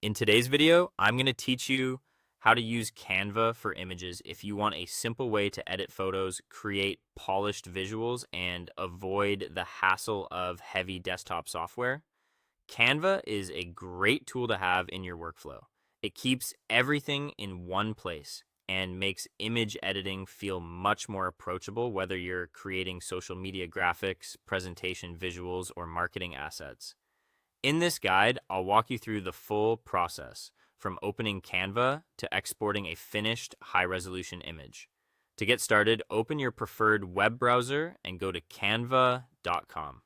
In today's video, I'm going to teach you how to use Canva for images if you want a simple way to edit photos, create polished visuals, and avoid the hassle of heavy desktop software. Canva is a great tool to have in your workflow. It keeps everything in one place and makes image editing feel much more approachable, whether you're creating social media graphics, presentation visuals, or marketing assets. In this guide, I'll walk you through the full process from opening Canva to exporting a finished high-resolution image. To get started, open your preferred web browser and go to canva.com.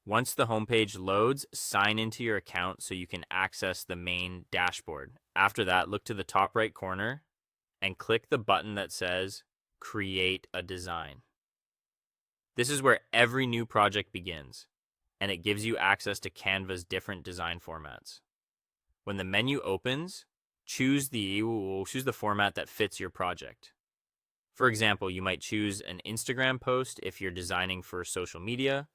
Once the homepage loads, sign into your account so you can access the main dashboard. After that, look to the top right corner and click the button that says Create a Design. This is where every new project begins, and it gives you access to Canva's different design formats. When the menu opens, choose the format that fits your project. For example, you might choose an Instagram post if you're designing for social media,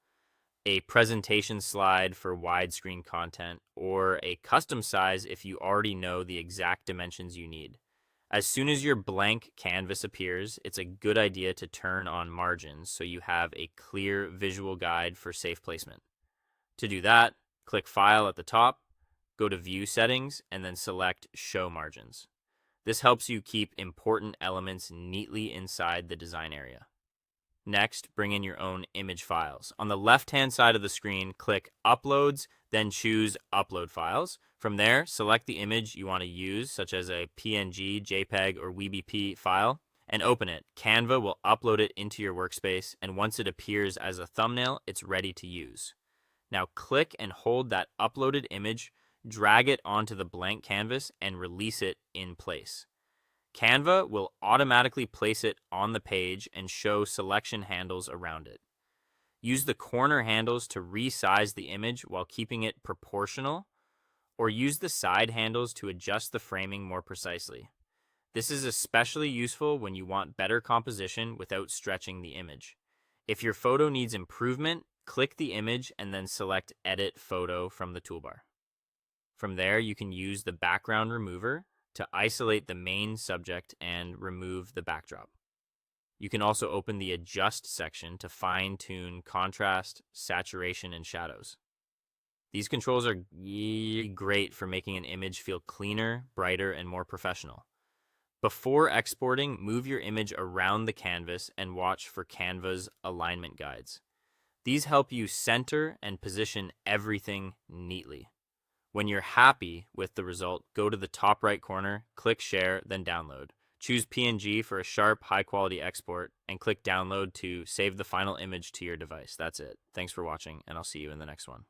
a presentation slide for widescreen content, or a custom size if you already know the exact dimensions you need. As soon as your blank canvas appears, it's a good idea to turn on margins so you have a clear visual guide for safe placement. To do that, click File at the top, go to View Settings, and then select Show Margins. This helps you keep important elements neatly inside the design area. Next, bring in your own image files. On the left-hand side of the screen, click Uploads, then choose Upload Files. From there, select the image you want to use, such as a PNG, JPEG, or WebP file, and open it. Canva will upload it into your workspace, and once it appears as a thumbnail, it's ready to use. Now click and hold that uploaded image, drag it onto the blank canvas, and release it in place. Canva will automatically place it on the page and show selection handles around it. Use the corner handles to resize the image while keeping it proportional, or use the side handles to adjust the framing more precisely. This is especially useful when you want better composition without stretching the image. If your photo needs improvement, click the image and then select Edit Photo from the toolbar. From there, you can use the background remover to isolate the main subject and remove the backdrop. You can also open the Adjust section to fine-tune contrast, saturation, and shadows. These controls are great for making an image feel cleaner, brighter, and more professional. Before exporting, move your image around the canvas and watch for Canva's alignment guides. These help you center and position everything neatly. When you're happy with the result, go to the top right corner, click Share, then Download. Choose PNG for a sharp, high-quality export, and click Download to save the final image to your device. That's it. Thanks for watching, and I'll see you in the next one.